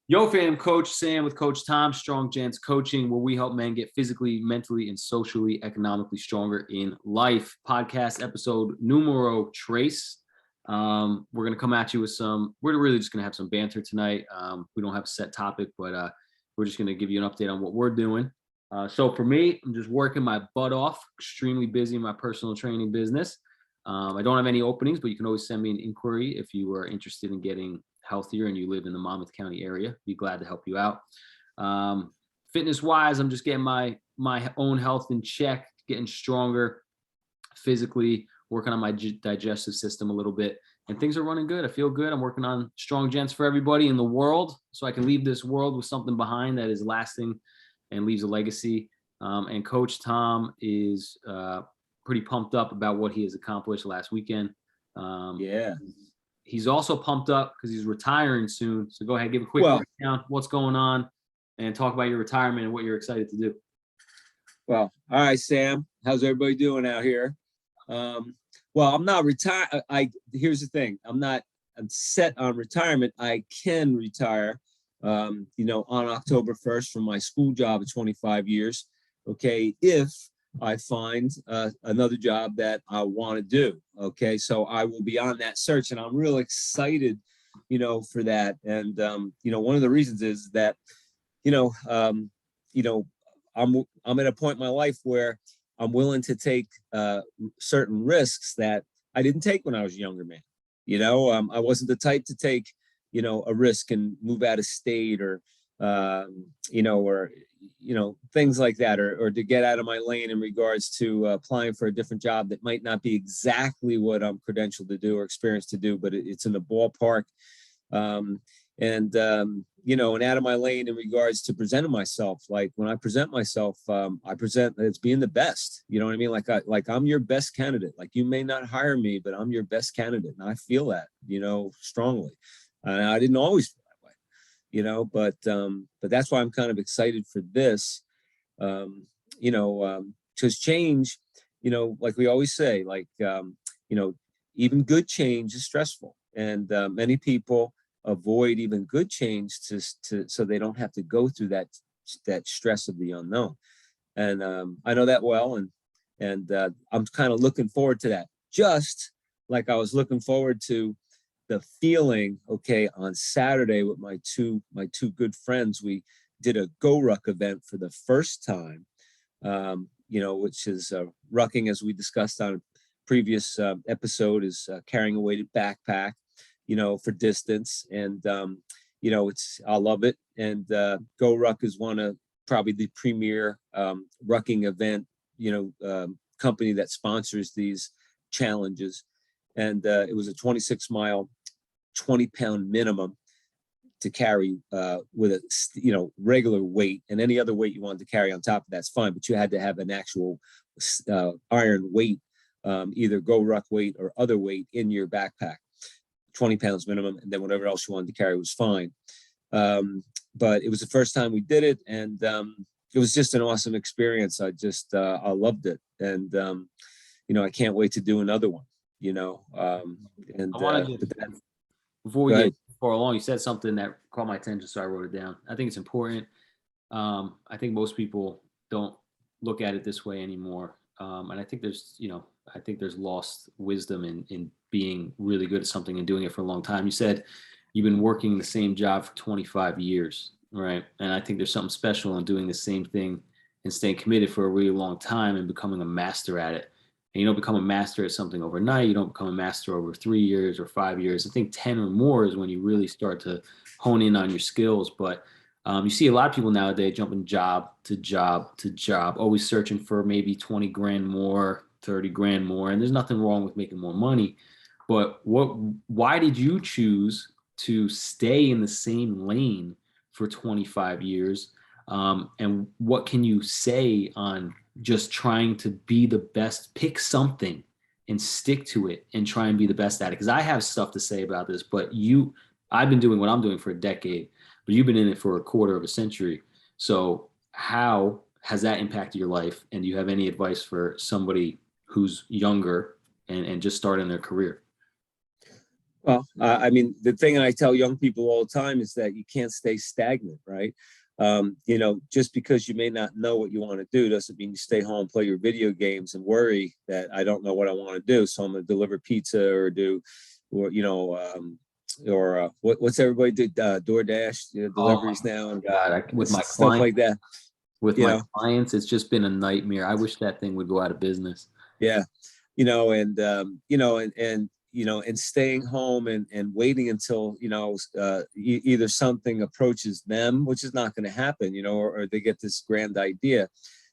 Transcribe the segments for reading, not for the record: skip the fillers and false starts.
Yo, fam, Coach Sam with Coach Tom, Strong Gents Coaching, where we help men get physically, mentally, and socially, economically stronger in life. Podcast episode numero trace. We're going to come at you with we're really just going to have some banter tonight. We don't have a set topic, but we're just going to give you an update on what we're doing. So for me, I'm just working my butt off, extremely busy in my personal training business. I don't have any openings, but you can always send me an inquiry if you are interested in getting healthier and you live in the Monmouth County area. Be glad to help you out. Fitness wise, I'm just getting my own health in check, getting stronger physically, working on my digestive system a little bit, and things are running good. I feel good. I'm working on Strong Gents for everybody in the world, so I can leave this world with something behind that is lasting and leaves a legacy. And Coach Tom is pretty pumped up about what he has accomplished last weekend. Yeah. He's also pumped up because he's retiring soon. So go ahead, give a quick breakdown, what's going on, and talk about your retirement and what you're excited to do. Well, all right, Sam. How's everybody doing out here? Well, I'm not retired. Here's the thing. I'm set on retirement. I can retire, on October 1st from my school job of 25 years. Okay. If I find another job that I want to do. Okay. So I will be on that search and I'm real excited, for that. And, one of the reasons is that, I'm at a point in my life where I'm willing to take certain risks that I didn't take when I was a younger man. I wasn't the type to take, a risk and move out of state or things like that, or to get out of my lane in regards to applying for a different job that might not be exactly what I'm credentialed to do or experienced to do, but it's in the ballpark. And out of my lane in regards to presenting myself. Like when I present myself, I present as being the best, you know what I mean? Like I'm your best candidate. Like you may not hire me, but I'm your best candidate. And I feel that, strongly. I didn't always feel that way, but that's why I'm kind of excited for this, because change, like we always say, even good change is stressful. And many people avoid even good change so they don't have to go through that stress of the unknown. And I know that well. And I'm kind of looking forward to that. Just like I was looking forward to the feeling, on Saturday with my two good friends. We did a Go Ruck event for the first time, which is rucking, as we discussed on a previous episode, is carrying a weighted backpack, for distance. And, I love it. And Go Ruck is one of probably the premier rucking event, company that sponsors these challenges. And it was a 26-mile, 20-pound minimum to carry with a, regular weight, and any other weight you wanted to carry on top of that's fine. But you had to have an actual iron weight, either Go Ruck weight or other weight in your backpack, 20 pounds minimum. And then whatever else you wanted to carry was fine. But it was the first time we did it. And it was just an awesome experience. I loved it. And, I can't wait to do another one. And I wanted to, before we get far along, you said something that caught my attention, so I wrote it down. I think it's important. I think most people don't look at it this way anymore, and I think there's lost wisdom in being really good at something and doing it for a long time. You said you've been working the same job for 25 years, right? And I think there's something special in doing the same thing and staying committed for a really long time and becoming a master at it. And you don't become a master at something overnight. You don't become a master over 3 years or 5 years. I think 10 or more is when you really start to hone in on your skills. But you see a lot of people nowadays jumping job to job to job, always searching for maybe 20 grand more, 30 grand more. And there's nothing wrong with making more money. But why did you choose to stay in the same lane for 25 years? And what can you say on just trying to be the best? Pick something and stick to it and try and be the best at it. Because I have stuff to say about this, but I've been doing what I'm doing for a decade, but you've been in it for a quarter of a century. So how has that impacted your life? And do you have any advice for somebody who's younger and just starting their career? Well, I mean, the thing I tell young people all the time is that you can't stay stagnant, right? You know, just because you may not know what you want to do doesn't mean you stay home, play your video games, and worry that I don't know what I want to do, so I'm going to deliver pizza or do, or what's everybody do? DoorDash, Oh deliveries now, and my God, with my stuff clients, like that. with You my know, clients, it's just been a nightmare. I wish that thing would go out of business. yeah, and staying home and waiting until either something approaches them, which is not going to happen, or they get this grand idea.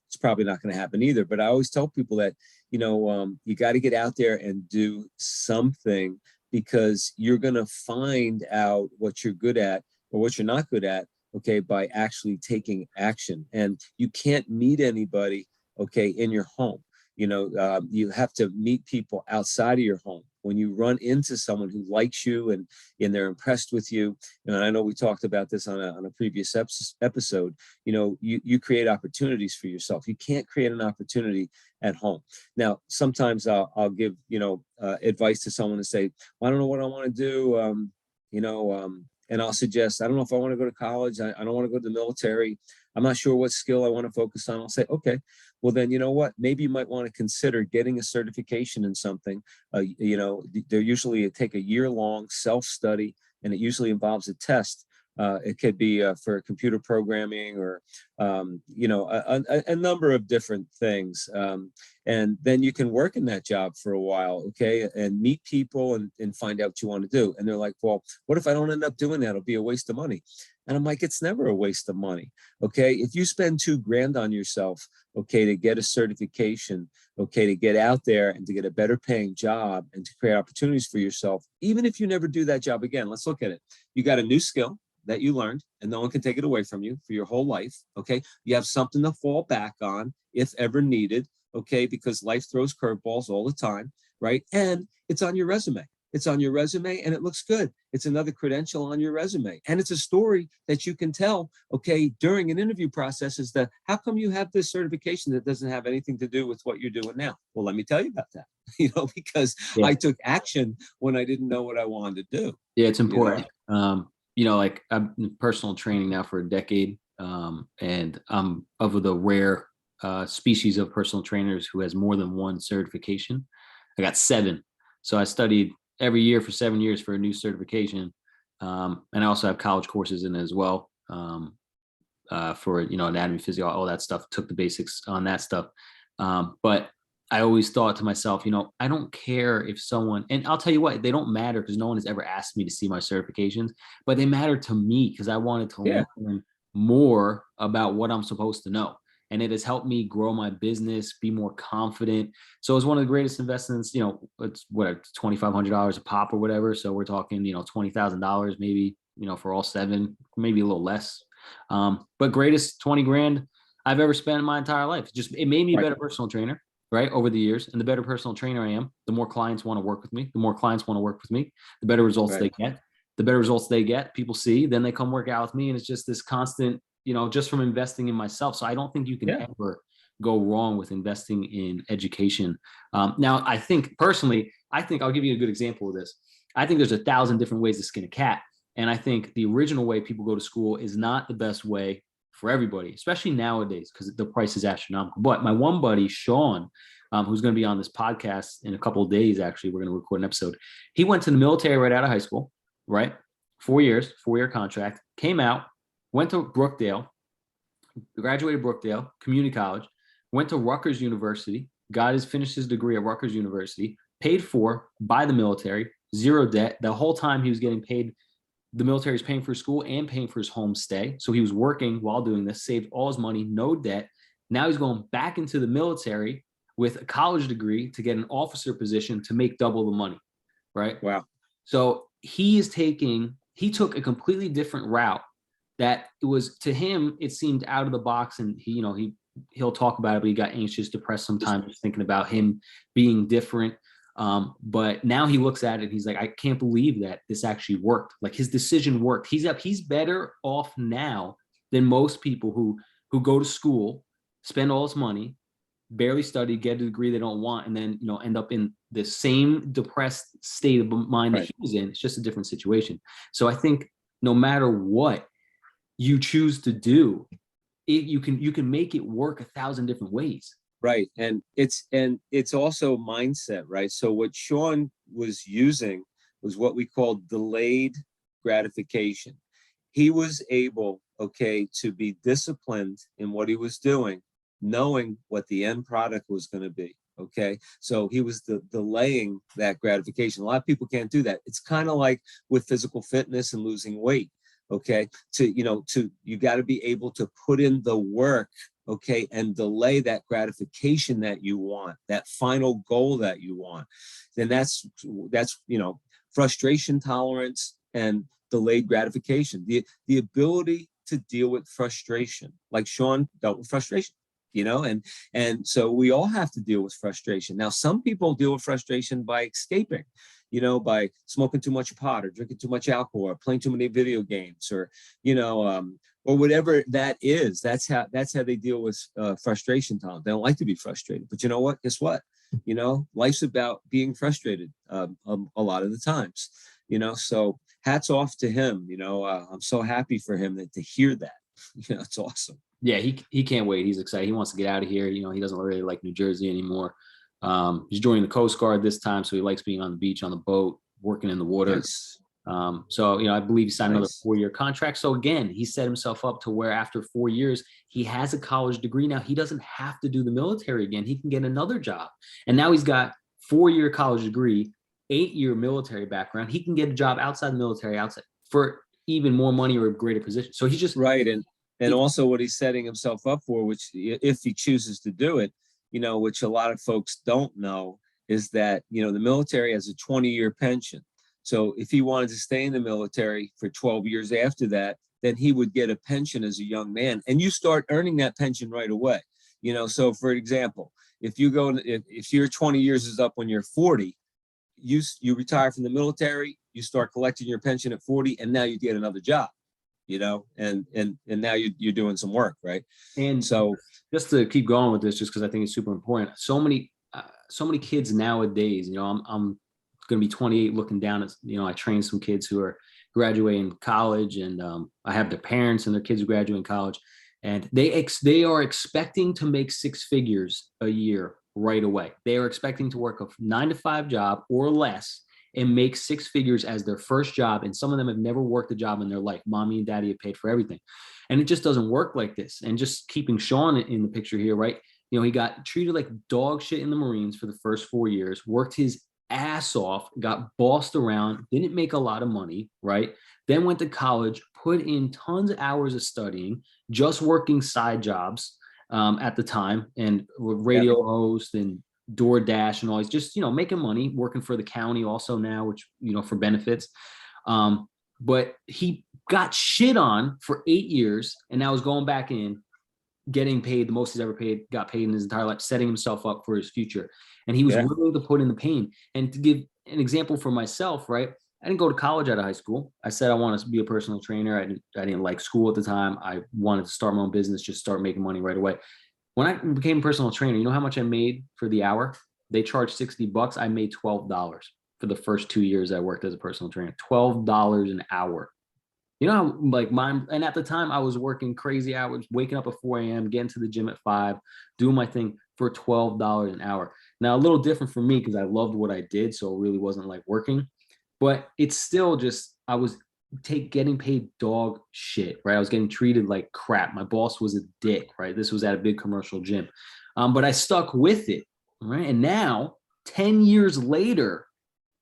It's probably not going to happen either. But I always tell people that you got to get out there and do something, because you're going to find out what you're good at or what you're not good at, okay, by actually taking action. And you can't meet anybody, okay, in your home. You have to meet people outside of your home. When you run into someone who likes you and they're impressed with you, and I know we talked about this on a previous episode, you create opportunities for yourself. You can't create an opportunity at home. Now, sometimes I'll give advice to someone and say, well, I don't know what I want to do, and I'll suggest, I don't know if I want to go to college. I don't want to go to the military. I'm not sure what skill I want to focus on. I'll say, okay, well then, you know what? Maybe you might want to consider getting a certification in something. They're usually take a year-long self-study, and it usually involves a test. It could be for computer programming or, a number of different things. And then you can work in that job for a while, okay, and meet people and find out what you want to do. And they're like, well, what if I don't end up doing that? It'll be a waste of money. And I'm like, it's never a waste of money. Okay. If you spend $2,000 on yourself, okay, to get a certification, okay, to get out there and to get a better paying job and to create opportunities for yourself, even if you never do that job again, let's look at it. You got a new skill that you learned and no one can take it away from you for your whole life. Okay. You have something to fall back on if ever needed. Okay. Because life throws curveballs all the time. Right. And it's on your resume. It's on your resume and it looks good. It's another credential on your resume. And it's a story that you can tell, okay, during an interview process, is that how come you have this certification that doesn't have anything to do with what you're doing now? Well, let me tell you about that, because Yeah. I took action when I didn't know what I wanted to do. Yeah, it's important. Like I've been personal training now for a decade. And I'm of the rare species of personal trainers who has more than one certification. I got 7. So I studied every year for 7 years for a new certification. And I also have college courses in it as well. For anatomy, physiology, all that stuff. Took the basics on that stuff. But I always thought to myself, I don't care if someone, and I'll tell you what, they don't matter because no one has ever asked me to see my certifications, but they matter to me because I wanted to learn more about what I'm supposed to know. And it has helped me grow my business, be more confident. So it's one of the greatest investments, it's what, $2,500 a pop or whatever. So we're talking, $20,000 maybe, for all 7, maybe a little less. But greatest 20 grand I've ever spent in my entire life. It made me a better personal trainer, right? Over the years. And the better personal trainer I am, the more clients want to work with me. The more clients want to work with me, the better results they get. The better results they get, people see, then they come work out with me. And it's just this constant, just from investing in myself. So I don't think you can ever go wrong with investing in education. Now, I think personally, I'll give you a good example of this. I think there's 1,000 different ways to skin a cat. And I think the original way people go to school is not the best way for everybody, especially nowadays, because the price is astronomical. But my one buddy, Sean, who's going to be on this podcast in a couple of days, actually, we're going to record an episode. He went to the military right out of high school, right? 4 years, 4-year contract, came out, went to Brookdale, graduated Brookdale Community College, went to Rutgers University, finished his degree at Rutgers University, paid for by the military, 0 debt. The whole time he was getting paid, the military is paying for his school and paying for his home stay. So he was working while doing this, saved all his money, no debt. Now he's going back into the military with a college degree to get an officer position to make double the money, right? Wow. So he took a completely different route that it was, to him, it seemed out of the box. And he'll talk about it, but he got anxious, depressed sometimes, just thinking about him being different. But now he looks at it and he's like, I can't believe that this actually worked. Like his decision worked. He's better off now than most people who go to school, spend all this money, barely study, get a degree they don't want, and then end up in the same depressed state of mind that Right. he was in. It's just a different situation. So I think no matter what you choose to do, you can make it work 1,000 different ways. Right. And it's also mindset, right? So what Sean was using was what we call delayed gratification. He was able, okay, to be disciplined in what he was doing, knowing what the end product was going to be. Okay. So he was delaying that gratification. A lot of people can't do that. It's kind of like with physical fitness and losing weight. Okay. You got to be able to put in the work, okay, and delay that gratification that you want, that final goal that you want. Then that's frustration tolerance and delayed gratification. The ability to deal with frustration, like Sean dealt with frustration, and so we all have to deal with frustration. Now, some people deal with frustration by escaping, by smoking too much pot or drinking too much alcohol or playing too many video games or whatever that is. That's how they deal with frustration tolerance. They don't like to be frustrated, but you know what? Guess what? Life's about being frustrated a lot of the times. So hats off to him. I'm so happy for him to hear that. It's awesome. Yeah, he can't wait. He's excited. He wants to get out of here. He doesn't really like New Jersey anymore. He's joining the Coast Guard this time, so he likes being on the beach, on the boat, working in the water. Nice. So I believe he signed another Nice. 4-year contract. So again, he set himself up to where after 4 years, he has a college degree. Now he doesn't have to do the military again. He can get another job. And now he's got 4-year college degree, 8-year military background. He can get a job outside the military, outside for even more money or a greater position. So he's just right. And also what he's setting himself up for, which if he chooses to do it, which a lot of folks don't know, is that, the military has a 20-year pension. So if he wanted to stay in the military for 12 years after that, then he would get a pension as a young man. And you start earning that pension right away. So for example, if your 20 years is up when you're 40, you retire from the military, you start collecting your pension at 40, and now you get another job. And now you're doing some work, right? And so just to keep going with this, just because I think it's super important. So many kids nowadays, I'm going to be 28, looking down at, I train some kids who are graduating college, and I have their parents and their kids graduating college, and they are expecting to make 6 figures a year right away. They are expecting to work a 9-to-5 job or less and make 6 figures as their first job. And some of them have never worked a job in their life. Mommy and daddy have paid for everything. And it just doesn't work like this. And just keeping Sean in the picture here, right? He got treated like dog shit in the Marines for the first 4 years, worked his ass off, got bossed around, didn't make a lot of money, right? Then went to college, put in tons of hours of studying, just working side jobs at the time, and radio host and DoorDash and all. He's just, making money, working for the county also now, which, for benefits. But he got shit on for 8 years, and now is going back in, getting paid the most he's ever got paid in his entire life, setting himself up for his future. And he was willing to put in the pain. And to give an example for myself, right? I didn't go to college out of high school. I said I wanted to be a personal trainer. I didn't like school at the time. I wanted to start my own business, just start making money right away. When I became a personal trainer, you know how much I made for the hour? They charged $60. I made $12 for the first 2 years I worked as a personal trainer. $12 an hour. And at the time I was working crazy hours, waking up at 4 a.m., getting to the gym at 5, doing my thing for $12 an hour. Now, a little different for me because I loved what I did. So it really wasn't like working, but it's still just, I was getting paid dog shit, right? I was getting treated like crap. My boss was a dick, right? This was at a big commercial gym. But I stuck with it, right? And now 10 years later,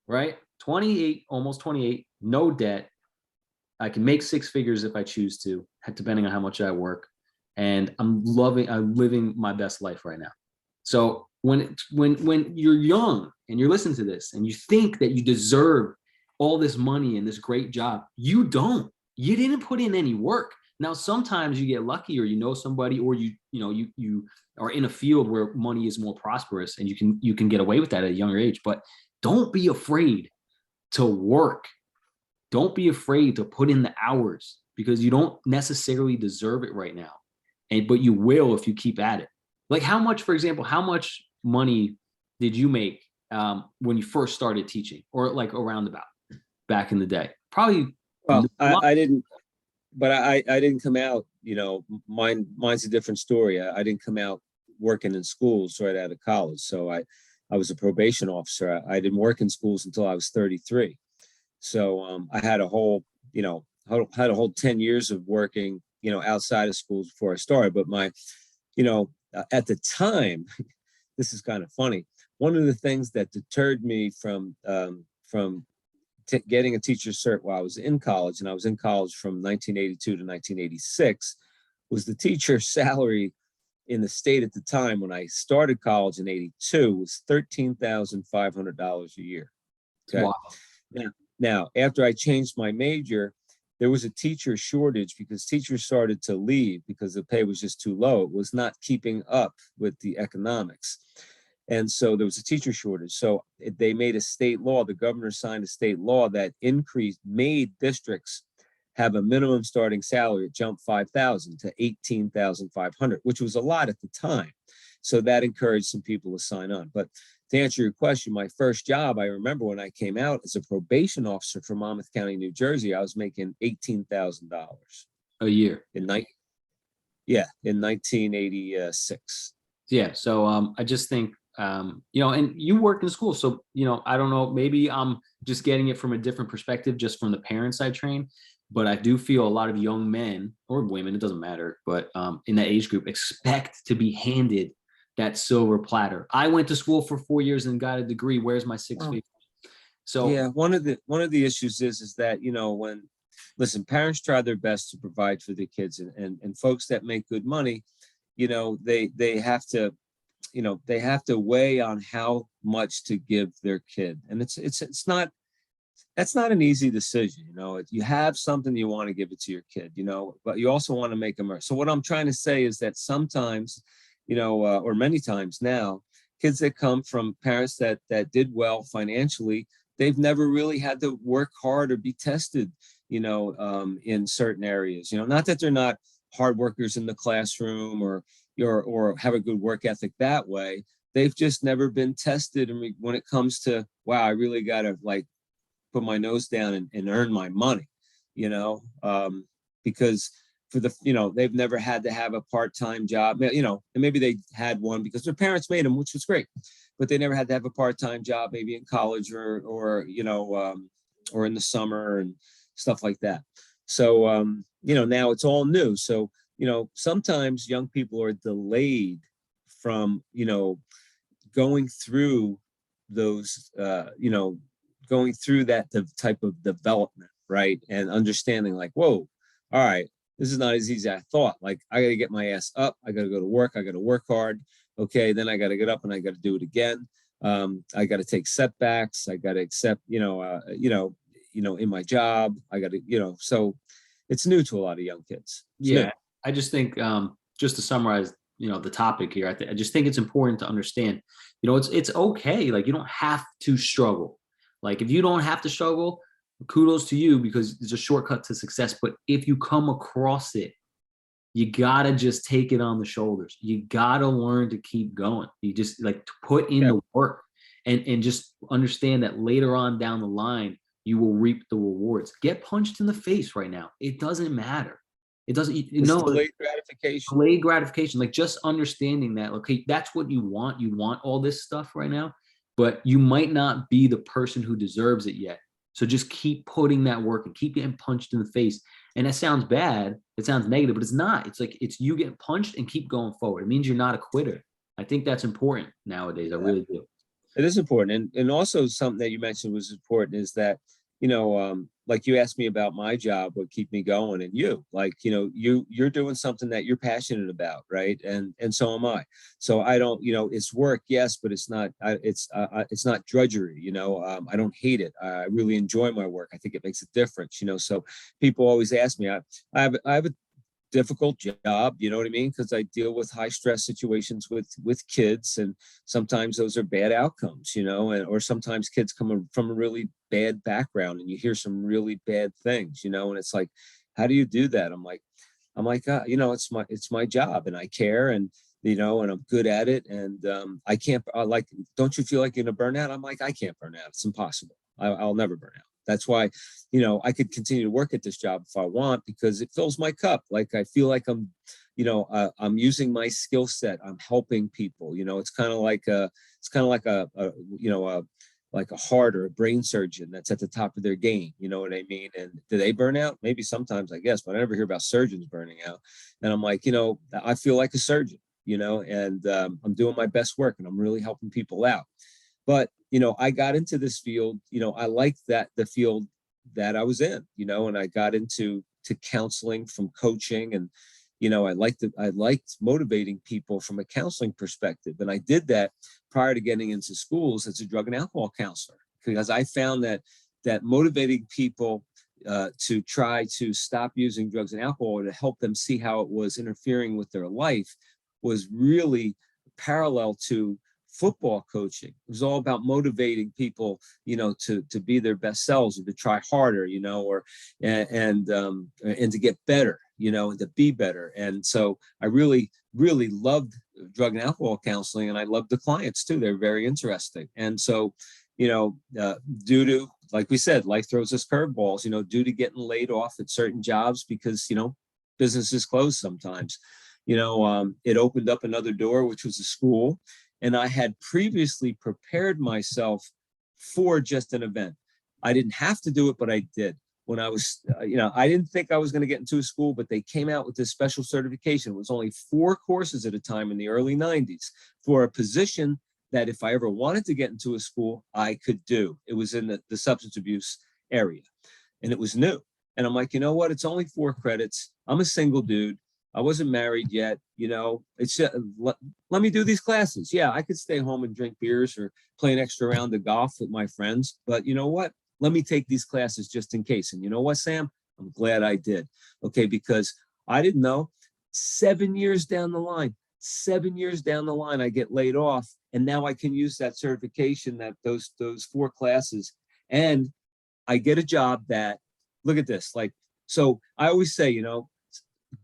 right? 28, almost 28, no debt. I can make 6 figures if I choose to, depending on how much I work. And I'm living my best life right now. So when you're young and you're listening to this and you think that you deserve all this money and this great job, you don't. You didn't put in any work. Now, sometimes you get lucky, or somebody, or you are in a field where money is more prosperous and you can get away with that at a younger age. But don't be afraid to work. Don't be afraid to put in the hours, because you don't necessarily deserve it right now. But you will if you keep at it. Like for example, how much money did you make when you first started teaching, or like around about back in the day? Probably. Well, I didn't, but I didn't come out, mine's a different story. I didn't come out working in schools right out of college. So I was a probation officer. I didn't work in schools until I was 33. So I had a whole, had a whole 10 years of working, outside of schools before I started. But at the time, this is kind of funny. One of the things that deterred me from getting a teacher's cert while I was in college, and I was in college from 1982 to 1986, was the teacher's salary in the state at the time when I started college in 82 was $13,500 a year. Okay. Wow. Now, after I changed my major, there was a teacher shortage because teachers started to leave because the pay was just too low. It was not keeping up with the economics. And so there was a teacher shortage. So they made a state law, the governor signed a state law that made districts have a minimum starting salary. It jumped 5,000 to 18,500, which was a lot at the time. So that encouraged some people to sign on. But to answer your question, my first job, I remember when I came out as a probation officer for Monmouth County, New Jersey, I was making $18,000 a year in 1986. Yeah. So I just think, and you work in school. So, I don't know, maybe I'm just getting it from a different perspective, just from the parents I train. But I do feel a lot of young men or women, it doesn't matter, but in that age group expect to be handed that silver platter. I went to school for 4 years and got a degree. Where's my six figures? So yeah, one of the issues is that, parents try their best to provide for their kids, and folks that make good money, they have to, they have to weigh on how much to give their kid. And that's not an easy decision. If you have something, you want to give it to your kid, but you also want to make them earn. So what I'm trying to say is that sometimes, or many times now, kids that come from parents that did well financially, they've never really had to work hard or be tested, in certain areas. Not that they're not hard workers in the classroom or have a good work ethic that way. They've just never been tested. And when it comes to, wow, I really got to put my nose down and earn my money, because they've never had to have a part-time job, and maybe they had one because their parents made them, which was great, but they never had to have a part-time job, maybe in college or in the summer and stuff like that. So, now it's all new. So, sometimes young people are delayed from, going through those, going through that type of development, right? And understanding whoa, all right, this is not as easy as I thought. I got to get my ass up. I got to go to work. I got to work hard. Okay. Then I got to get up and I got to do it again. I got to take setbacks. I got to accept, in my job, I got to, so it's new to a lot of young kids. It's new. I just think, just to summarize, the topic here, I just think it's important to understand, it's okay. You don't have to struggle. If you don't have to struggle, kudos to you, because it's a shortcut to success. But if you come across it, you gotta just take it on the shoulders. You gotta learn to keep going. You just to put in the work, and just understand that later on down the line, you will reap the rewards. Get punched in the face right now. It doesn't matter. It doesn't, delayed gratification. Delayed gratification. Just understanding that, okay, that's what you want. You want all this stuff right now, but you might not be the person who deserves it yet. So just keep putting that work and keep getting punched in the face. And that sounds bad. It sounds negative, but it's not. It's you getting punched and keep going forward. It means you're not a quitter. I think that's important nowadays. I really do. It is important. And also something that you mentioned was important is that, you asked me about my job, what keep me going, and you're doing something that you're passionate about, right? And so am I. So I don't, it's work, yes, but it's not drudgery. I don't hate it. I really enjoy my work. I think it makes a difference. So people always ask me, I have a difficult job, you know what I mean? Because I deal with high stress situations with kids, and sometimes those are bad outcomes, or sometimes kids come from a really bad background and you hear some really bad things, and it's how do you do that? I'm like, it's my job and I care. And and I'm good at it. And I can't, like, don't you feel like you're gonna burn out? I'm like, I can't burn out. It's impossible. I'll never burn out. That's why, I could continue to work at this job if I want, because it fills my cup. Like, I feel like I'm using my skill set. I'm helping people. It's kind of like like a heart or a brain surgeon that's at the top of their game. You know what I mean? And do they burn out? Maybe sometimes, I guess, but I never hear about surgeons burning out. And I'm like, I feel like a surgeon, and I'm doing my best work and I'm really helping people out. But, I got into this field, I liked the field that I was in, and I got into counseling from coaching. And, I liked motivating people from a counseling perspective. And I did that prior to getting into schools as a drug and alcohol counselor, because I found that motivating people to try to stop using drugs and alcohol, to help them see how it was interfering with their life, was really parallel to football coaching. It was all about motivating people, to be their best selves, or to try harder, and to get better, and to be better. And so I really, really loved drug and alcohol counseling, and I loved the clients too. They're very interesting. And so, due to, like we said, life throws us curveballs, due to getting laid off at certain jobs because, businesses close sometimes, it opened up another door, which was a school. And I had previously prepared myself for just an event. I didn't have to do it, but I did. When I was, I didn't think I was going to get into a school, but they came out with this special certification. It was only 4 courses at a time in the early 90s for a position that if I ever wanted to get into a school, I could do. It was in the substance abuse area, and it was new. And I'm like, you know what? It's only 4 credits. I'm a single dude. I wasn't married yet. It's just, let me do these classes. Yeah, I could stay home and drink beers or play an extra round of golf with my friends. But you know what? Let me take these classes just in case. And you know what, Sam? I'm glad I did. Okay, because I didn't know. 7 years down the line, I get laid off. And now I can use that certification, that those 4 classes. And I get a job that, look at this. Like, so I always say,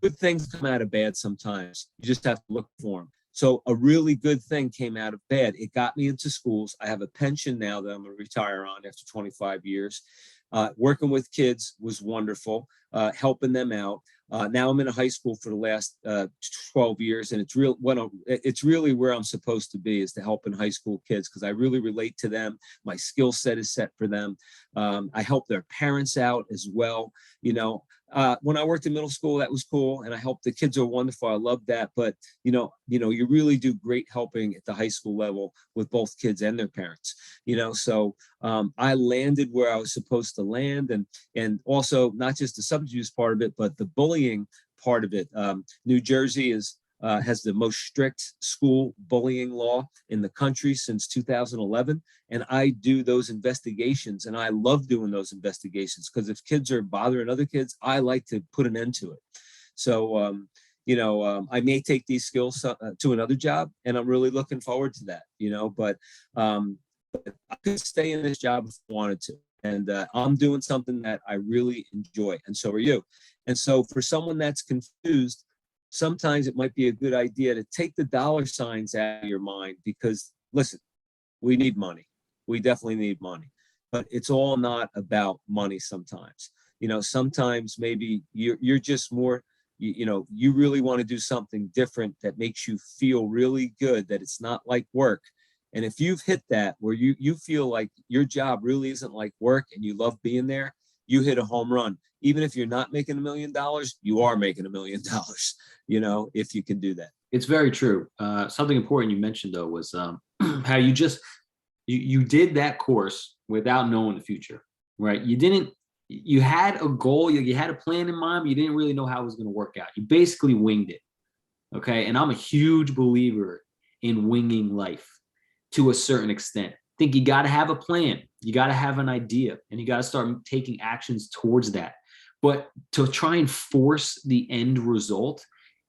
good things come out of bad sometimes. You just have to look for them. So a really good thing came out of bad. It got me into schools. I have a pension now that I'm going to retire on after 25 years. Working with kids was wonderful, helping them out. Now I'm in a high school for the last 12 years, and it's really where I'm supposed to be, is to help in high school kids, because I really relate to them. My skill set is set for them. I help their parents out as well. When I worked in middle school, that was cool, and I helped. The kids are wonderful. I love that. But you really do great helping at the high school level with both kids and their parents. So I landed where I was supposed to land, and also not just the substance use part of it, but the bullying part of it. New Jersey has the most strict school bullying law in the country since 2011. And I do those investigations, and I love doing those investigations, because if kids are bothering other kids, I like to put an end to it. So, I may take these skills to another job, and I'm really looking forward to that, but I could stay in this job if I wanted to. And I'm doing something that I really enjoy, and so are you. And so for someone that's confused, sometimes it might be a good idea to take the dollar signs out of your mind, because listen, we need money. We definitely need money, but it's all not about money sometimes. Sometimes maybe you're just more, you really want to do something different that makes you feel really good, that it's not like work. And if you've hit that where you feel like your job really isn't like work and you love being there, you hit a home run. Even if you're not making $1 million, you are making $1 million, if you can do that. It's very true. Something important you mentioned, though, was how you did that course without knowing the future, right? You had a goal, you had a plan in mind, but you didn't really know how it was going to work out. You basically winged it. Okay. And I'm a huge believer in winging life to a certain extent. I think you got to have a plan. You got to have an idea, and you got to start taking actions towards that. But to try and force the end result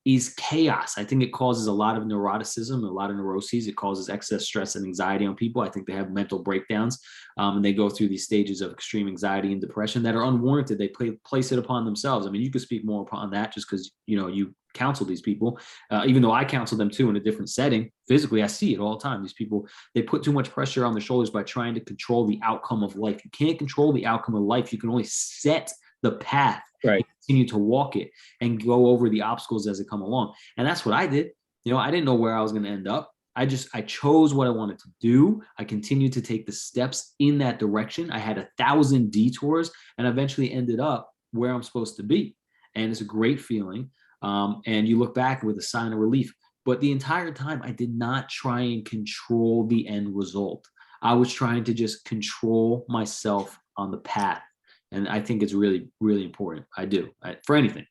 is chaos. I think it causes a lot of neuroticism, a lot of neuroses. It causes excess stress and anxiety on people. I think they have mental breakdowns, and they go through these stages of extreme anxiety and depression that are unwarranted. They place it upon themselves. I mean, you could speak more upon that just because, you know, you counsel these people, even though I counsel them too in a different setting. Physically, I see it all the time. These people, they put too much pressure on their shoulders by trying to control the outcome of life. You can't control the outcome of life. You can only set the path, Right. continue to walk it and go over the obstacles as they come along. And that's what I did. You know, I didn't know where I was going to end up. I chose what I wanted to do. I continued to take the steps in that direction. I had 1,000 detours and eventually ended up where I'm supposed to be. And it's a great feeling. And you look back with a sign of relief. But the entire time, I did not try and control the end result. I was trying to just control myself on the path. And I think it's really, really important. I do, for anything.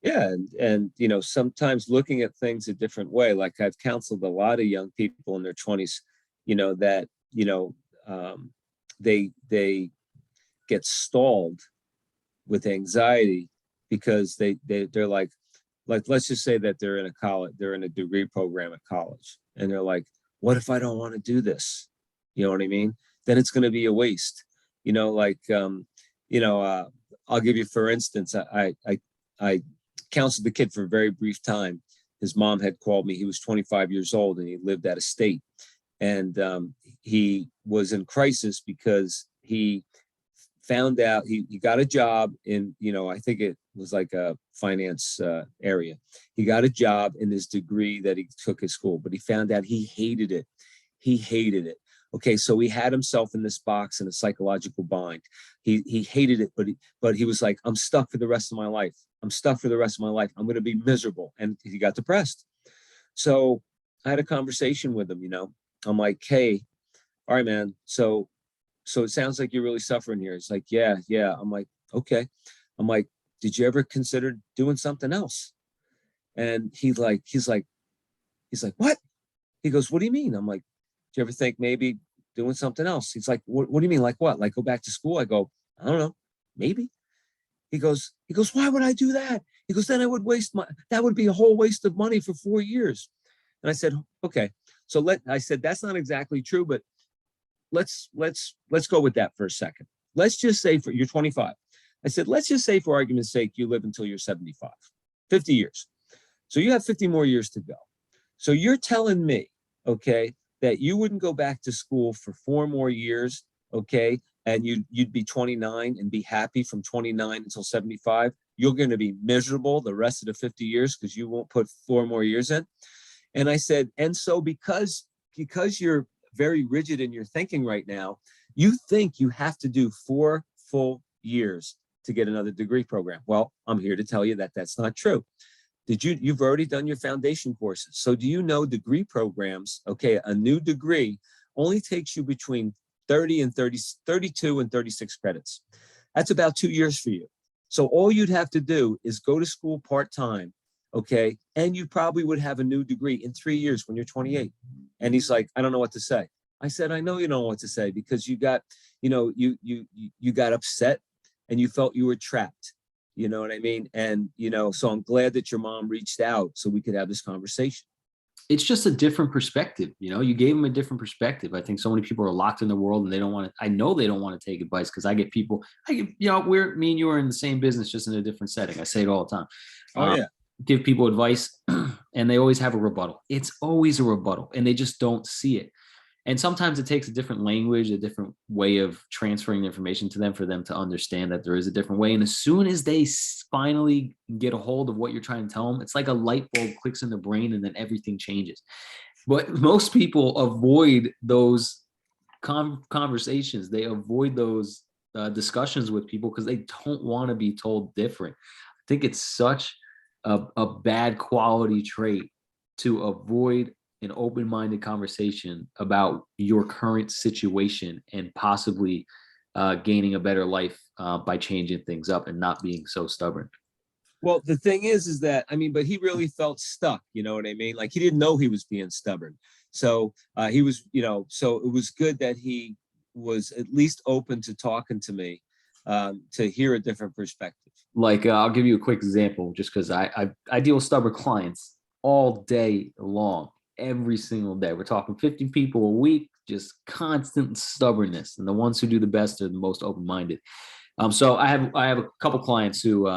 Yeah, and you know, sometimes looking at things a different way. Like I've counseled a lot of young people in their 20s, you know, that you know, they get stalled with anxiety because they're like let's just say that they're in a college, they're in a degree program at college, and they're like, what if I don't want to do this? You know what I mean? Then it's going to be a waste. You know, like you know, I'll give you for instance, I counseled the kid for a very brief time. His mom had called me. He was 25 years old and he lived out of state, and he was in crisis because he found out he got a job in, you know, I think it was like a finance area. He got a job in his degree that he took at school, but he found out he hated it. He hated it. Okay, so he had himself in this box in a psychological bind. He hated it, but he was like, I'm stuck for the rest of my life. I'm stuck for the rest of my life. I'm going to be miserable. And he got depressed. So I had a conversation with him, you know. I'm like, hey, all right, man. So it sounds like you're really suffering here. It's like, yeah. I'm like, okay. I'm like, did you ever consider doing something else? And he's like, what? He goes, what do you mean? I'm like, do you ever think maybe doing something else? He's like, what do you mean? Like what? Like go back to school? I go, I don't know, maybe. He goes, why would I do that? He goes, then that would be a whole waste of money for 4 years. And I said, okay. So I said, that's not exactly true, but let's go with that for a second. Let's just say you're 25. I said, let's just say for argument's sake, you live until you're 75, 50 years. So you have 50 more years to go. So you're telling me, okay, that you wouldn't go back to school for 4 more years, okay, and you'd be 29 and be happy from 29 until 75. You're going to be miserable the rest of the 50 years because you won't put 4 more years in. And I said, and so because you're very rigid in your thinking right now, you think you have to do 4 full years to get another degree program. Well, I'm here to tell you that that's not true. You've already done your foundation courses. So do you know degree programs, okay, a new degree only takes you between 32 and 36 credits. That's about 2 years for you. So all you'd have to do is go to school part-time, okay, and you probably would have a new degree in 3 years when you're 28. And he's like, I don't know what to say. I said, I know you don't know what to say because you got upset and you felt you were trapped. You know what I mean? And, you know, so I'm glad that your mom reached out so we could have this conversation. It's just a different perspective. You know, you gave them a different perspective. I think so many people are locked in the world and they don't want to, I know they don't want to take advice because you know, me and you are in the same business, just in a different setting. I say it all the time. Oh, yeah. Give people advice and they always have a rebuttal. It's always a rebuttal and they just don't see it. And sometimes it takes a different language, a different way of transferring information to them for them to understand that there is a different way. And as soon as they finally get a hold of what you're trying to tell them, it's like a light bulb clicks in the brain and then everything changes. But most people avoid those conversations. They avoid those discussions with people because they don't want to be told different. I think it's such a bad quality trait to avoid an open-minded conversation about your current situation and possibly gaining a better life by changing things up and not being so stubborn. Well, the thing is that, I mean, but he really felt stuck, you know what I mean? Like he didn't know he was being stubborn. So he was, you know, so it was good that he was at least open to talking to me. to hear a different perspective. Like, I'll give you a quick example, just because I deal with stubborn clients all day long, every single day. We're talking 50 people a week, just constant stubbornness. And the ones who do the best are the most open-minded. So I have a couple clients who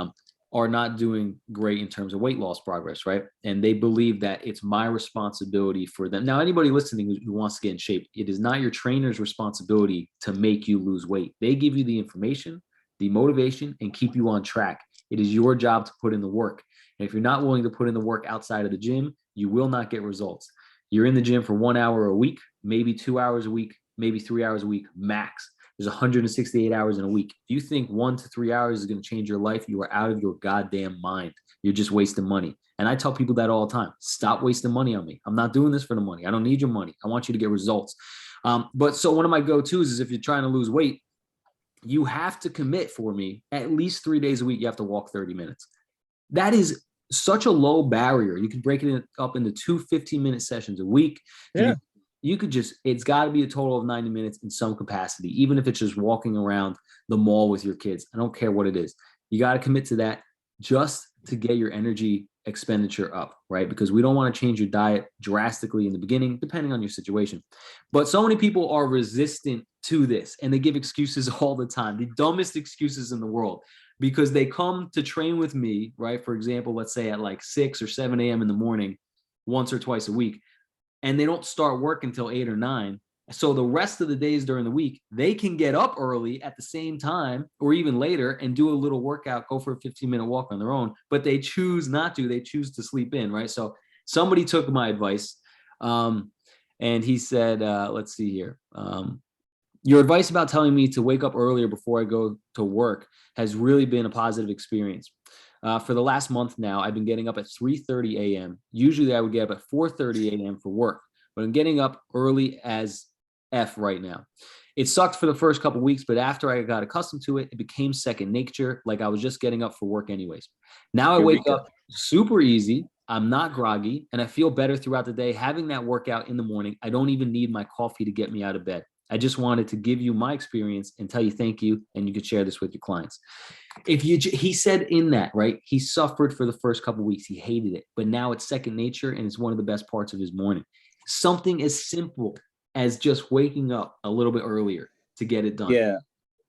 are not doing great in terms of weight loss progress, right? And they believe that it's my responsibility for them. Now, anybody listening who wants to get in shape, it is not your trainer's responsibility to make you lose weight. They give you the information, the motivation, and keep you on track. It is your job to put in the work. And if you're not willing to put in the work outside of the gym, you will not get results. You're in the gym for 1 hour a week, maybe 2 hours a week, maybe 3 hours a week, max. There's 168 hours in a week. If you think 1 to 3 hours is going to change your life, you are out of your goddamn mind. You're just wasting money. And I tell people that all the time. Stop wasting money on me. I'm not doing this for the money. I don't need your money. I want you to get results. But so one of my go-tos is, if you're trying to lose weight, you have to commit for me at least 3 days a week. You have to walk 30 minutes. That is such a low barrier. You can break it up into 2 15-minute sessions a week. Yeah. You could just, it's got to be a total of 90 minutes in some capacity, even if it's just walking around the mall with your kids. I don't care what it is. You got to commit to that just to get your energy expenditure up, right? Because we don't want to change your diet drastically in the beginning, depending on your situation. But so many people are resistant to this, and they give excuses all the time, the dumbest excuses in the world, because they come to train with me, right? For example, let's say at like 6 or 7 a.m. in the morning, once or twice a week, and they don't start work until 8 or 9. So the rest of the days during the week, they can get up early at the same time or even later and do a little workout, go for a 15-minute walk on their own, but they choose not to. They choose to sleep in, right? So somebody took my advice, and he said, let's see here. Your advice about telling me to wake up earlier before I go to work has really been a positive experience. For the last month now, I've been getting up at 3:30 a.m. Usually I would get up at 4:30 a.m. for work, but I'm getting up early as F right now. It sucked for the first couple of weeks, but after I got accustomed to it, it became second nature, like I was just getting up for work anyways. Now I wake up super easy. I'm not groggy, and I feel better throughout the day. Having that workout in the morning, I don't even need my coffee to get me out of bed. I just wanted to give you my experience and tell you thank you, and you could share this with your clients. He said in that, right, he suffered for the first couple of weeks. He hated it, but now it's second nature, and it's one of the best parts of his morning. Something as simple as just waking up a little bit earlier to get it done. Yeah.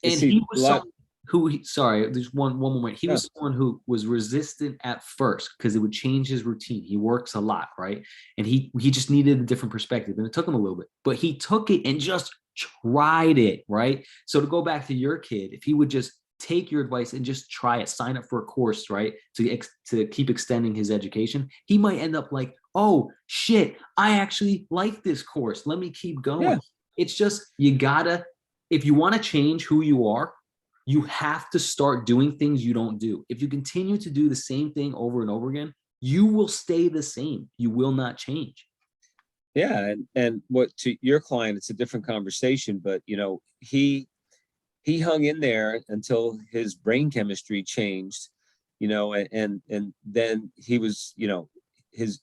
And he was someone who, sorry, there's one moment. He was someone who was resistant at first because it would change his routine. He works a lot, right? And he just needed a different perspective, and it took him a little bit, but he took it and just tried it, right? So to go back to your kid, if he would just take your advice and just try it, sign up for a course, right? To keep extending his education, he might end up like, oh shit, I actually like this course. Let me keep going. Yeah. It's just, you gotta, if you want to change who you are, you have to start doing things you don't do. If you continue to do the same thing over and over again, you will stay the same. You will not change. Yeah. And what to your client, it's a different conversation, but you know, he hung in there until his brain chemistry changed, you know, and then he was, you know, his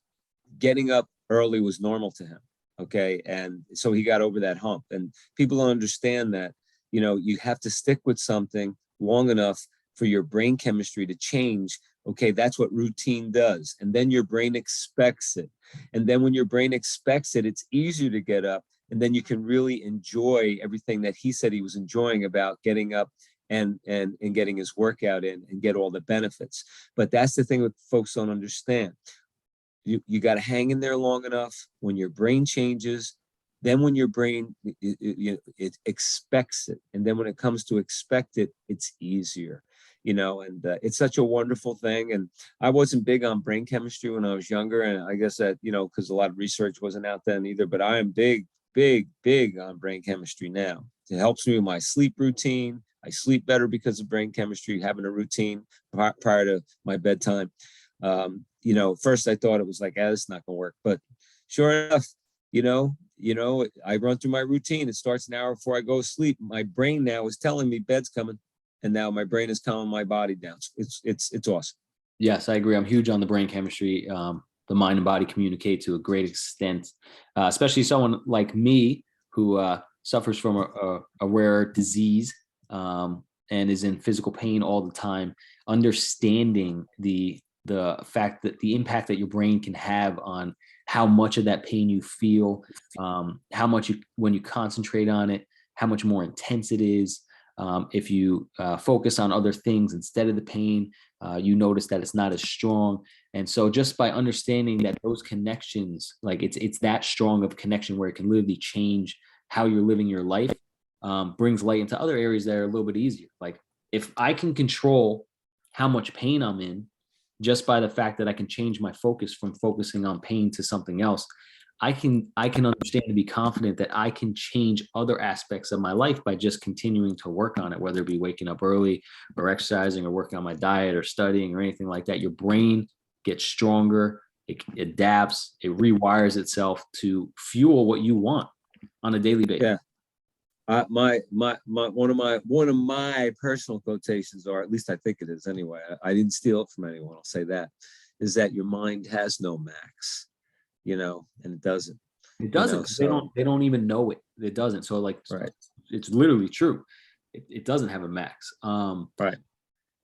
getting up early was normal to him. Okay. And so he got over that hump, and people don't understand that, you know, you have to stick with something long enough for your brain chemistry to change. Okay, that's what routine does. And then your brain expects it. And then when your brain expects it, it's easier to get up. And then you can really enjoy everything that he said he was enjoying about getting up and getting his workout in and get all the benefits. But that's the thing that folks don't understand. You got to hang in there long enough. When your brain changes, then when your brain it expects it, and then when it comes to expect it, it's easier, you know. And it's such a wonderful thing. And I wasn't big on brain chemistry when I was younger, and I guess that, you know, because a lot of research wasn't out then either. But I am big on brain chemistry now. It helps me with my sleep routine. I sleep better because of brain chemistry, having a routine prior to my bedtime. You know, first I thought it was like, it's not gonna work, but sure enough, you know, I run through my routine. It starts an hour before I go to sleep. My brain now is telling me bed's coming, and now my brain is calming my body down. It's awesome. Yes, I agree. I'm huge on the brain chemistry. The mind and body communicate to a great extent, especially someone like me who suffers from a rare disease. and is in physical pain all the time, understanding the fact that the impact that your brain can have on how much of that pain you feel, how much when you concentrate on it, how much more intense it is. If you focus on other things instead of the pain, you notice that it's not as strong. And so just by understanding that those connections, like it's that strong of connection where it can literally change how you're living your life, brings light into other areas that are a little bit easier. Like if I can control how much pain I'm in just by the fact that I can change my focus from focusing on pain to something else, I can understand and be confident that I can change other aspects of my life by just continuing to work on it, whether it be waking up early or exercising or working on my diet or studying or anything like that. Your brain gets stronger, it adapts, it rewires itself to fuel what you want on a daily basis. Yeah. One of my personal quotations, or at least I think it is anyway, I didn't steal it from anyone, I'll say that, is that your mind has no max, and it doesn't. It doesn't. So, they don't even know it. It doesn't. So like, right. It's literally true. It doesn't have a max. Right.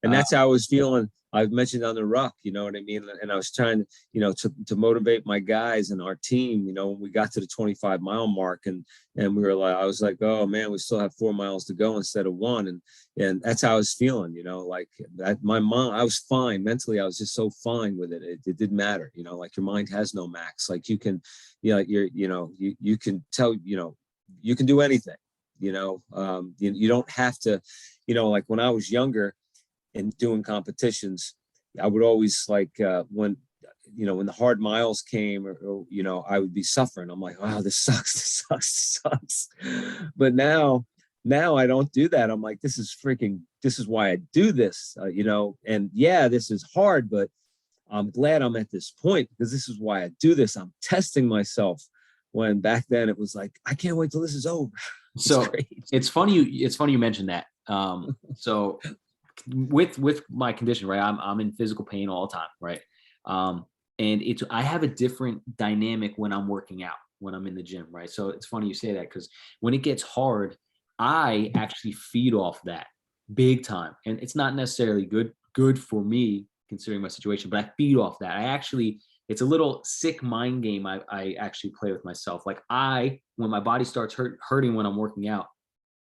And that's how I was feeling. I've mentioned on the ruck, you know what I mean? And I was trying to motivate my guys and our team, when we got to the 25-mile mark, and we were like, I was like, oh man, we still have 4 miles to go instead of 1. And that's how I was feeling, like that. My mind, I was fine mentally. I was just so fine with it. It didn't matter, like your mind has no max. Like you can, you can tell, you can do anything, you don't have to, like when I was younger, and doing competitions, I would always when the hard miles came, or I would be suffering. I'm like, wow, this sucks. But now I don't do that. I'm like, this is why I do this, and yeah, this is hard, but I'm glad I'm at this point because this is why I do this. I'm testing myself, when back then it was like, I can't wait till this is over. So it's funny you mentioned that. So with my condition, right, I'm in physical pain all the time, right? And I have a different dynamic when I'm working out, when I'm in the gym, right? So it's funny you say that, because when it gets hard, I actually feed off that big time, and it's not necessarily good for me considering my situation, but I feed off that. It's a little sick mind game I actually play with myself. Like when my body starts hurting when I'm working out,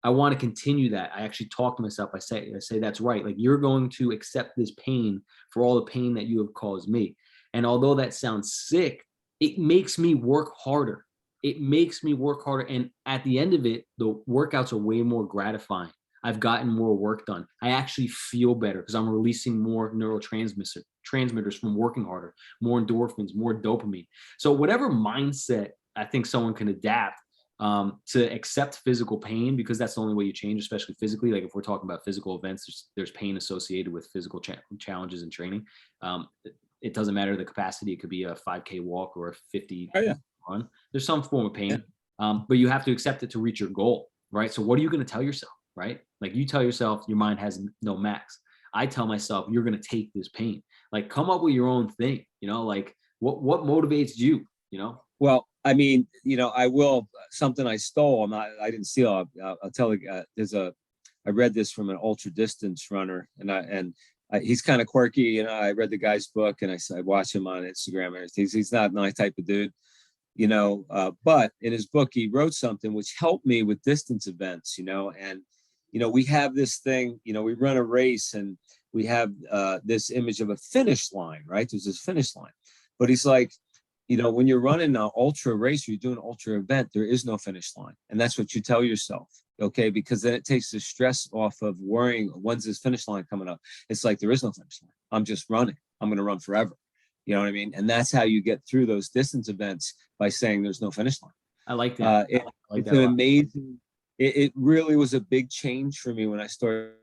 I want to continue that. I actually talk to myself. I say, that's right. Like, you're going to accept this pain for all the pain that you have caused me. And although that sounds sick, it makes me work harder. And at the end of it, the workouts are way more gratifying. I've gotten more work done. I actually feel better because I'm releasing more neurotransmitters from working harder, more endorphins, more dopamine. So whatever mindset I think someone can adapt, to accept physical pain, because that's the only way you change, especially physically. Like if we're talking about physical events, there's pain associated with physical challenges and training. It doesn't matter the capacity. It could be a 5K walk or a 50 run. There's some form of pain, but you have to accept it to reach your goal, right? So what are you going to tell yourself, right? Like you tell yourself your mind has no max. I tell myself you're going to take this pain. Like come up with your own thing, like what motivates you, Well, I mean, I will, something I stole, I didn't steal. I'll tell you, I read this from an ultra distance runner, and he's kind of quirky. I read the guy's book, and I watch him on Instagram. And he's not my type of dude, but in his book, he wrote something which helped me with distance events, and, we have this thing, we run a race, and we have this image of a finish line, right? There's this finish line, but he's like, when you're running an ultra race, or you're doing an ultra event, there is no finish line. And that's what you tell yourself, okay? Because then it takes the stress off of worrying, when's this finish line coming up? It's like, there is no finish line. I'm just running. I'm going to run forever. You know what I mean? And that's how you get through those distance events, by saying there's no finish line. I like that. It's an amazing, it really was a big change for me when I started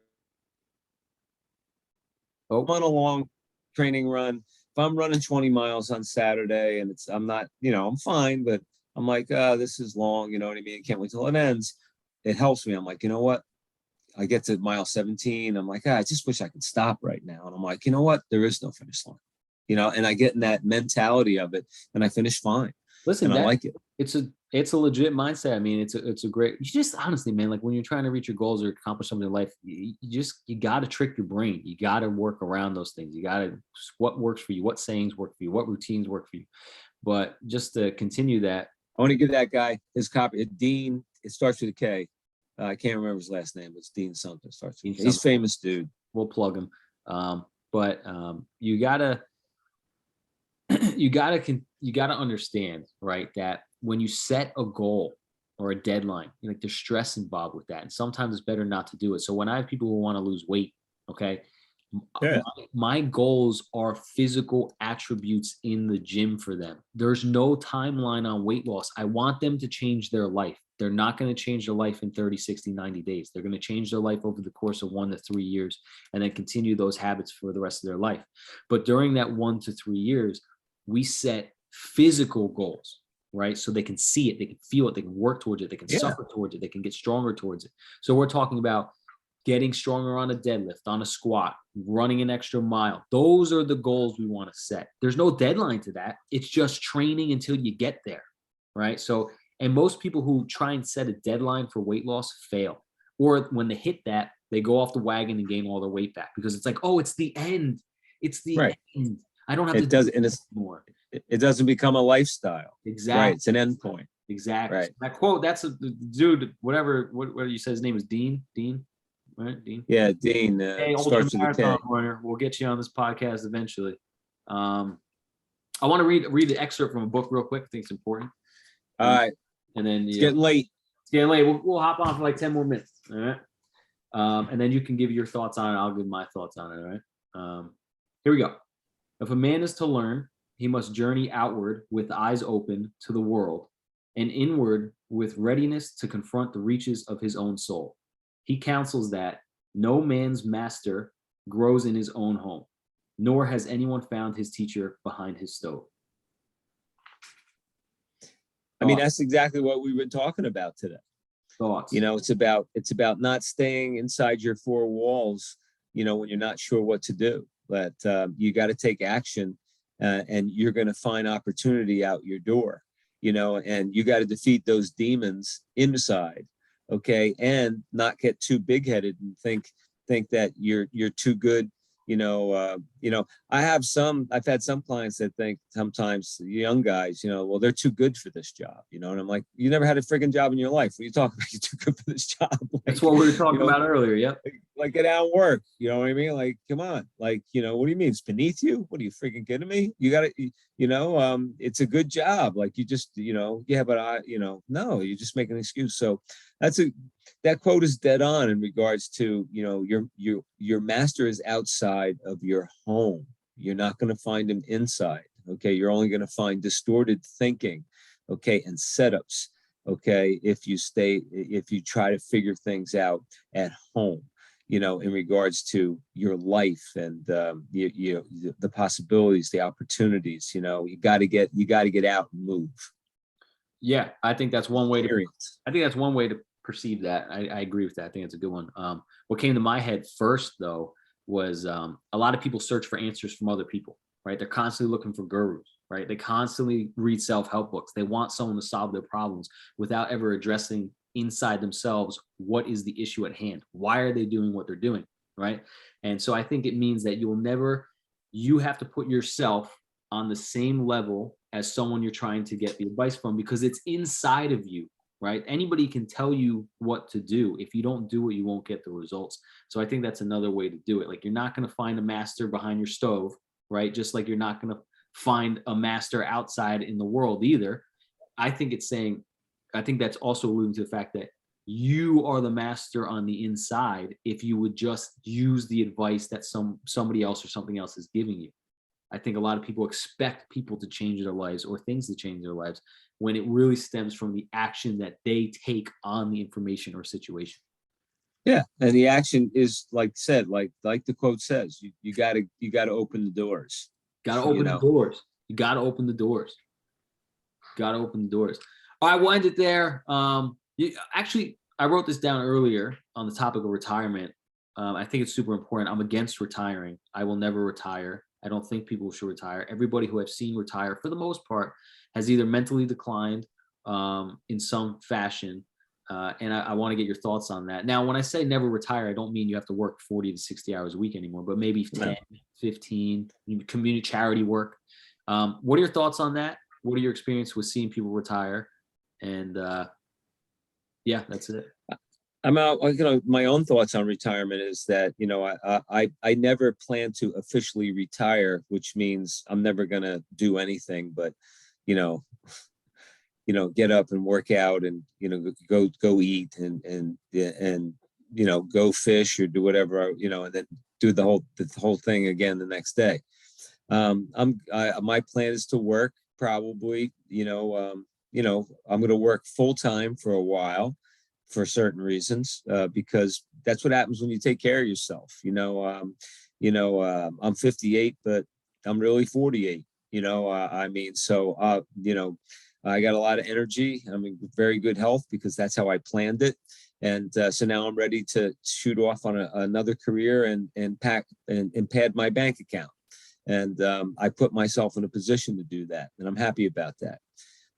on a long training run. If I'm running 20 miles on Saturday and I'm not, I'm fine, but I'm like, this is long, you know what I mean? I can't wait till it ends. It helps me. I'm like, you know what? I get to mile 17. I'm like, I just wish I could stop right now. And I'm like, you know what? There is no finish line, and I get in that mentality of it, and I finish fine. Listen, and I like it. It's It's a legit mindset. I mean, it's a great. You just honestly, man, like when you're trying to reach your goals or accomplish something in life, you got to trick your brain. You got to work around those things. You got to what works for you, what sayings work for you, what routines work for you. But just to continue that, I want to give that guy his copy. Dean. It starts with a K. I can't remember his last name. It's Dean something. Starts with a K. He's famous dude. We'll plug him. But you gotta you gotta understand, right, that when you set a goal or a deadline, like there's stress involved with that, and sometimes it's better not to do it. So when I have people who want to lose weight, okay, Yeah. my goals are physical attributes in the gym for them. There's no timeline on weight loss. I want them to change their life. They're not going to change their life in 30, 60, 90 days. They're going to change their life over the course of 1 to 3 years and then continue those habits for the rest of their life. But during that 1 to 3 years, we set physical goals, right? So they can see it, they can feel it, they can work towards it, they can suffer towards it, they can get stronger towards it. So we're talking about getting stronger on a deadlift, on a squat, running an extra mile. Those are the goals we want to set. There's no deadline to that. It's just training until you get there, right? So, and most people who try and set a deadline for weight loss fail. Or when they hit that, they go off the wagon and gain all their weight back because it's like, oh, it's the end. It's the end. I don't have to do it anymore. It doesn't become a lifestyle. Exactly. Right. It's an end point. Exactly. Right. That quote, that's a dude, whatever you said his name is Dean. Right, Dean? Yeah, Dean. Hey, starts with a K. runner. We'll get you on this podcast eventually. I want to read the excerpt from a book real quick. I think it's important. All right. And then it's getting late. It's getting late. We'll hop on for like 10 more minutes. All right. And then you can give your thoughts on it. I'll give my thoughts on it. All right. Here we go. If a man is to learn, he must journey outward with eyes open to the world and inward with readiness to confront the reaches of his own soul. He counsels that no man's master grows in his own home, nor has anyone found his teacher behind his stove. I mean, that's exactly what we've been talking about today. Thoughts. You know, it's about not staying inside your four walls, you know, when you're not sure what to do. But you got to take action and you're going to find opportunity out your door, you know, and you got to defeat those demons inside. Okay. And not get too big headed and think that you're too good. I've had some clients that think sometimes young guys, you know, well, they're too good for this job, you know, and I'm like, you never had a friggin' job in your life. What are you talking about? You're too good for this job. Like, that's what we were talking about earlier. Yep. Like get out and work. You know what I mean? Like, come on. Like, you know, what do you mean? It's beneath you? What are you freaking kidding me? You got to, it's a good job. Like you just, yeah, but no, you just make an excuse. So that quote is dead on in regards to, your master is outside of your home. You're not going to find him inside. Okay. You're only going to find distorted thinking. Okay. And setups. Okay. If you try to figure things out at home, in regards to your life and the possibilities, the opportunities, you got to get out and move. Yeah. I think that's one way to perceive that. I agree with that. I think it's a good one. What came to my head first though was a lot of people search for answers from other people, right? They're constantly looking for gurus, right? They constantly read self-help books. They want someone to solve their problems without ever addressing inside themselves what is the issue at hand. Why are they doing what they're doing, right? And so I think it means that you have to put yourself on the same level as someone you're trying to get the advice from, because it's inside of you, right? Anybody can tell you what to do. If you don't do it, you won't get the results. So I think that's another way to do it. Like you're not going to find a master behind your stove, right? Just like you're not going to find a master outside in the world either. I think that's also alluding to the fact that you are the master on the inside if you would just use the advice that somebody else or something else is giving you. I think a lot of people expect people to change their lives or things to change their lives when it really stems from the action that they take on the information or situation. Yeah, and the action is like the quote says, you got to open the doors. Got to open the doors. You got to open the doors. Got to open the doors. All right, we'll end it there. Actually, I wrote this down earlier on the topic of retirement. I think it's super important. I'm against retiring. I will never retire. I don't think people should retire. Everybody who I've seen retire, for the most part, has either mentally declined in some fashion. And I want to get your thoughts on that. Now, when I say never retire, I don't mean you have to work 40 to 60 hours a week anymore, but maybe 10, 15, community charity work. What are your thoughts on that? What are your experience with seeing people retire? And yeah, that's it. I'm out, my own thoughts on retirement is that, I never plan to officially retire, which means I'm never going to do anything but, you know, get up and work out and, go eat and, go fish or do whatever, and then do the whole thing again the next day. My plan is to work probably, I'm going to work full time for a while for certain reasons, because that's what happens when you take care of yourself. I'm 58, but I'm really 48, I got a lot of energy. I'm in very good health because that's how I planned it. And so now I'm ready to shoot off on another career and pad my bank account. And I put myself in a position to do that. And I'm happy about that.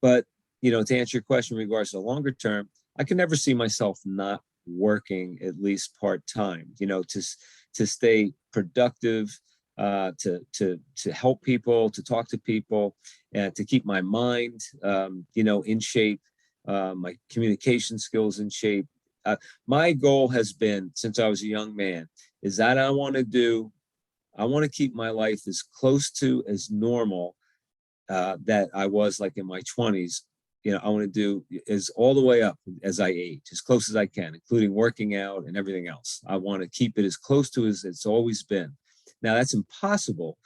But, to answer your question in regards to the longer term, I can never see myself not working at least part-time, to stay productive, to help people, to talk to people, and to keep my mind, in shape, my communication skills in shape. My goal has been, since I was a young man, is that I want to keep my life as close to as normal that I was like in my 20s. I want to do is all the way up as I age, as close as I can, including working out and everything else. I want to keep it as close to as it's always been. Now that's impossible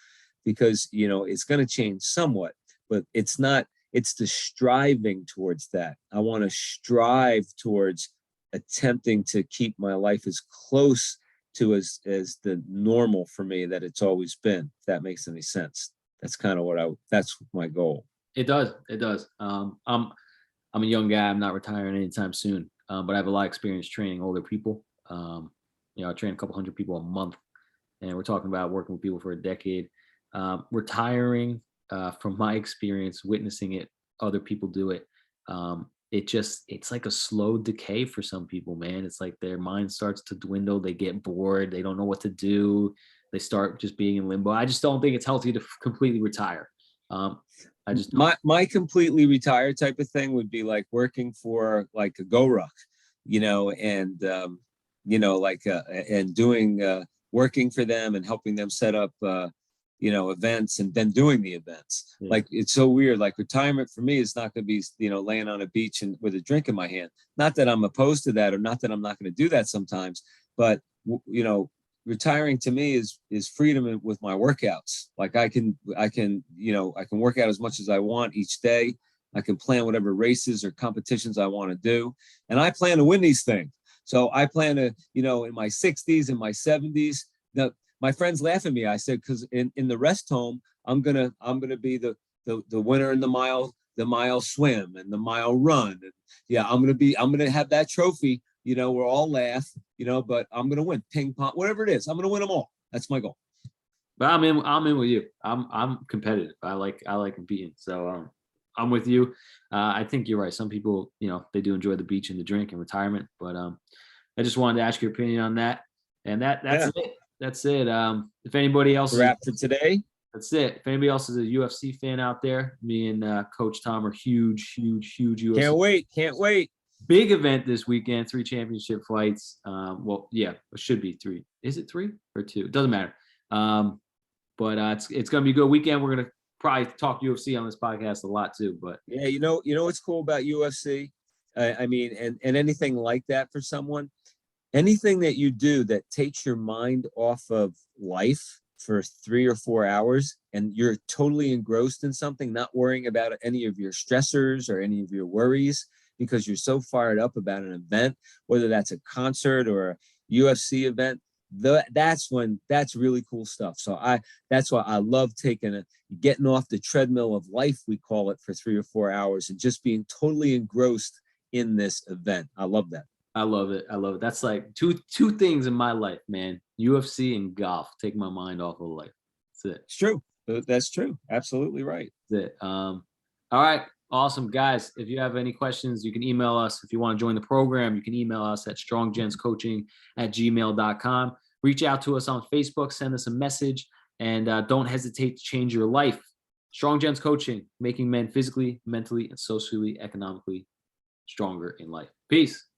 because, it's going to change somewhat, but it's not, it's the striving towards that. I want to strive towards attempting to keep my life as close to as the normal for me that it's always been, if that makes any sense. That's kind of that's my goal. It does. It does. I'm a young guy. I'm not retiring anytime soon, but I have a lot of experience training older people. I train a couple hundred people a month, and we're talking about working with people for a decade. Retiring, from my experience, witnessing it, other people do it. It's like a slow decay for some people, man. It's like their mind starts to dwindle. They get bored. They don't know what to do. They start just being in limbo. I just don't think it's healthy to completely retire. I just don't. My completely retired type of thing would be like working for like a GoRuck, and and doing working for them and helping them set up events and then doing the events. Yeah. Like it's so weird. Like retirement for me is not going to be laying on a beach and with a drink in my hand. Not that I'm opposed to that, or not that I'm not going to do that sometimes, but retiring to me is freedom with my workouts. Like I can work out as much as I want each day. I can plan whatever races or competitions I want to do. And I plan to win these things. So I plan to, in my 60s, in my 70s, my friends laugh at me. I said, because in the rest home, I'm gonna be the winner in the mile swim and the mile run. And yeah, I'm gonna have that trophy. We'll all laugh, but I'm going to win ping pong, whatever it is. I'm going to win them all. That's my goal. But I'm in with you. I'm competitive. I like competing. So I'm with you. I think you're right. Some people, they do enjoy the beach and the drink and retirement, but I just wanted to ask your opinion on that. And that's it. That's it. If anybody else wrap for today. That's it. If anybody else is a UFC fan out there, me and Coach Tom are huge UFC. Can't wait. Big event this weekend, 3 championship fights. Well, yeah, it should be 3. Is it 3 or 2? It doesn't matter. But it's going to be a good weekend. We're going to probably talk UFC on this podcast a lot too. But yeah, what's cool about UFC? I mean, and anything like that for someone, anything that you do that takes your mind off of life for 3 or 4 hours, and you're totally engrossed in something, not worrying about any of your stressors or any of your worries, because you're so fired up about an event, whether that's a concert or a UFC event, that's really cool stuff. So that's why I love getting off the treadmill of life, we call it, for 3 or 4 hours and just being totally engrossed in this event. I love that. I love it. That's like two things in my life, man. UFC and golf take my mind off of life. That's it. It's true. That's true. Absolutely right. That's it. All right. Awesome, guys. If you have any questions, you can email us. If you want to join the program, you can email us at stronggentscoaching@gmail.com. Reach out to us on Facebook, send us a message, and don't hesitate to change your life. Strong Gents Coaching, making men physically, mentally, and socially, economically stronger in life. Peace.